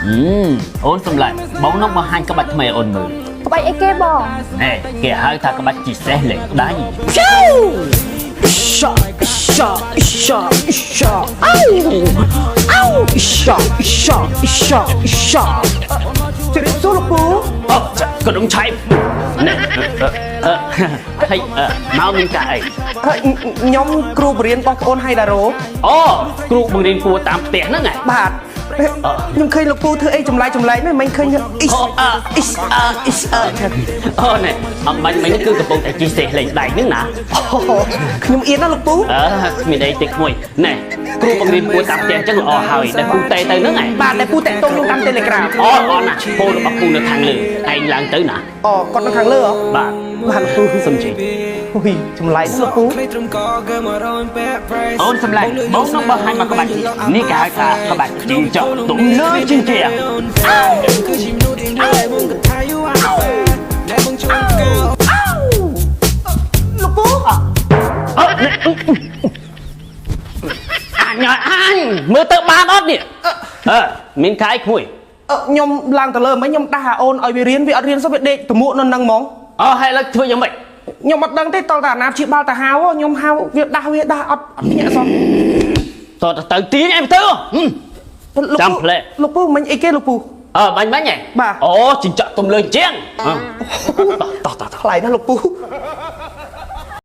អូនសម្លាញ់បងនឹងបង្ហាញក្បាច់ថ្មីអូនមើល ក្បាច់អីគេបង ណែគេហៅថាក្បាច់ជីសេះលេខដៃ ជិះសួរលោកពូ អូចាក៏ដុំឆៃណែហើយមកមានកាអី ខ្ញុំគ្រូបរៀនរបស់ប្អូនហៃដារ៉ូ អូគ្រូបង្រៀនគួរតាមផ្ទះហ្នឹងហ៎ បាទខ្ញុំឃើញលោកពូធ្វើអីចម្លែកហ្នឹងមិនឃើញអ៊ីសអូណែអមបាញ់មិញគឺកំពុងតែជីសេះលេខដៃហ្នឹងណា ខ្ញុំអៀនណាលោកពូ គ្មានអីតិចមួយណែគ្រូបង្រៀនគួរតាមផ្ទះអញ្ចឹងល្អហើយតែពូតេទៅហ្នឹងហ៎ បាទតែពូតាក់ទងខ្ញុំតាម Telegram អូណាពូរបស់ពូនៅខាងលើឯងឡើងទៅណា អូគាត់នៅខាងលើហ៎ បាទលោកពូសុំជិះ ហ៊ុយចម្លែកលោកពូ អូនសម្លាញ់បងនឹងបង្ហាញមកក្បាច់នេះគេហៅថាក្បាច់ជីងចក់ទំនើបជាងជាង លោកពូ អញមើលទៅបានអត់នេះមានកាយគួយ ខ្ញុំឡើងទៅលើមិនខ្ញុំដាស់អាអូនឲ្យវារៀនវាអត់រៀនសោះវាដេកទៅមួកនៅនឹងហ្មង ហើយឡើយធ្វើយ៉ាងម៉េច ខ្ញុំអត់ដឹងទេតើតាអាណាព្យាបាលតាហៅខ្ញុំហៅវាដាស់អត់ភ្ញាក់សោះ តើទៅទាញឯងទៅចាំផ្លែ លោកពូមិញអីគេលោកពូ បាញ់ហ៎អូជីងចក់ទំលើជាងតោះ ថ្លៃណាស់លោកពូ